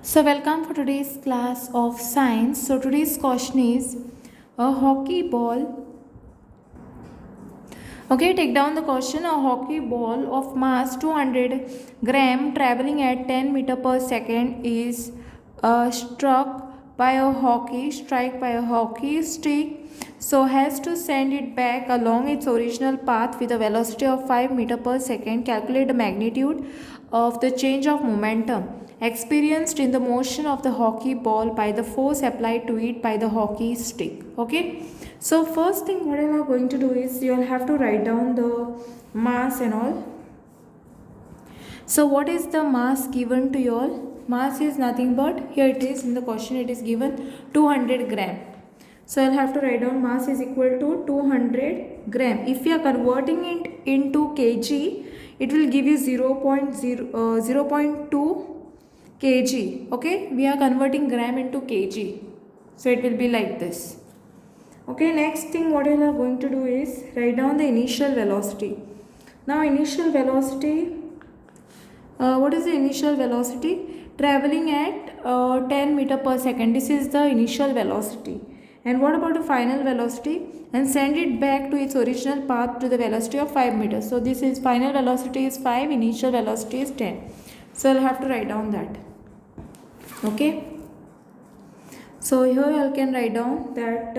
So welcome for today's class of science. So today's question is a hockey ball. Okay, take down the question. A hockey ball of mass 200 gram traveling at 10 meter per second is struck by a hockey stick, so has to send it back along its original path with a velocity of 5 meter per second. Calculate the magnitude of the change of momentum experienced in the motion of the hockey ball by the force applied to it by the hockey stick. Okay, so first thing what you are going to do is you will have to write down the mass and all. So what is the mass given to you all? Mass is nothing but, here it is in the question, it is given 200 gram. So I'll have to write down mass is equal to 200 gram. If you are converting it into kg, it will give you 0.2 kg. Okay, we are converting gram into kg, so it will be like this. Okay, next thing what you are going to do is write down the initial velocity. Now initial velocity, what is the initial velocity? Traveling at 10 meter per second. This is the initial velocity. And what about the final velocity? And send it back to its original path to the velocity of 5 meters. So this is final velocity is 5, initial velocity is 10. So I'll have to write down that. Okay. So here I can write down that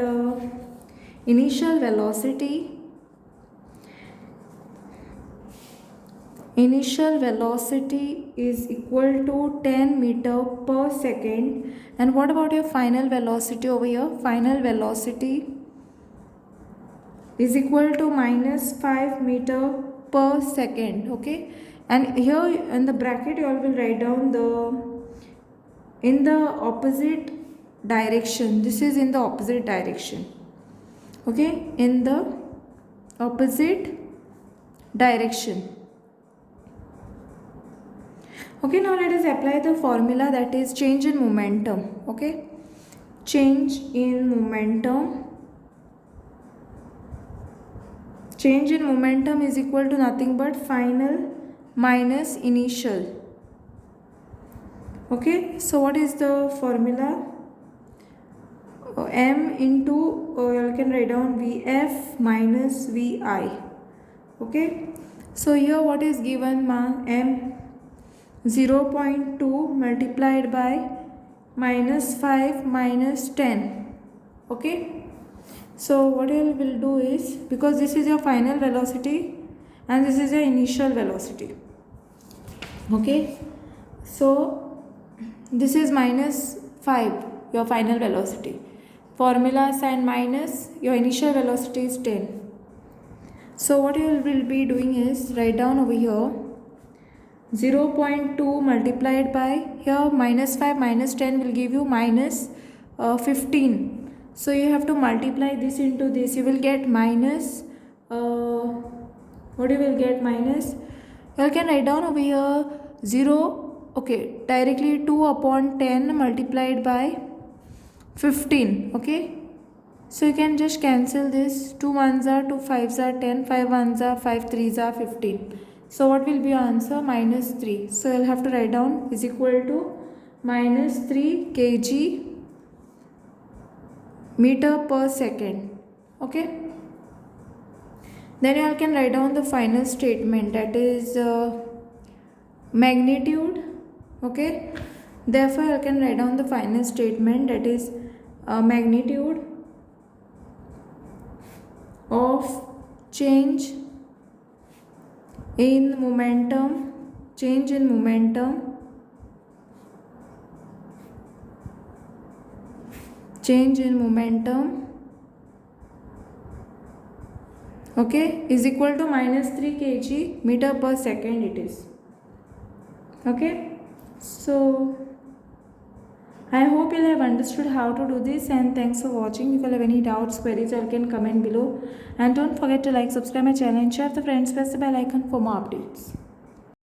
initial velocity is equal to 10 meter per second. And what about your final velocity over here? Final velocity is equal to minus 5 meter per second. Okay, and here in the bracket you all will write down in the opposite direction. This is in the opposite direction. Okay, in the opposite direction. Okay, now let us apply the formula, that is change in momentum. Okay, change in momentum. Change in momentum is equal to nothing but final minus initial. Okay, so what is the formula? M into, you can write down Vf minus Vi. Okay, so here what is given? M 0.2 multiplied by minus 5 minus 10. Okay, so what you will do is, because this is your final velocity and this is your initial velocity. Okay, so this is minus 5, your final velocity. Formula sign minus, your initial velocity is 10. So what you will be doing is write down over here 0.2 multiplied by, here minus 5 minus 10 will give you minus 15. So you have to multiply this into this. You will get minus, what you will get minus, you can write down over here 0, okay, directly 2 upon 10 multiplied by 15. Okay, so you can just cancel this. 2 1s are 2 5s are 10, 5 1s are 5 3s are 15. So what will be your answer? Minus 3. So you'll have to write down is equal to minus 3 kg meter per second. Okay, then you can write down the final statement, that is magnitude. Okay, therefore you can write down the final statement, that is magnitude of change in momentum, change in momentum, change in momentum, okay, is equal to minus 3 kg meter per second it is. Okay, so I hope you have understood how to do this, and thanks for watching. If you have any doubts, queries, you can comment below, and don't forget to like, subscribe my channel and share with the friends. Press the bell icon for more updates.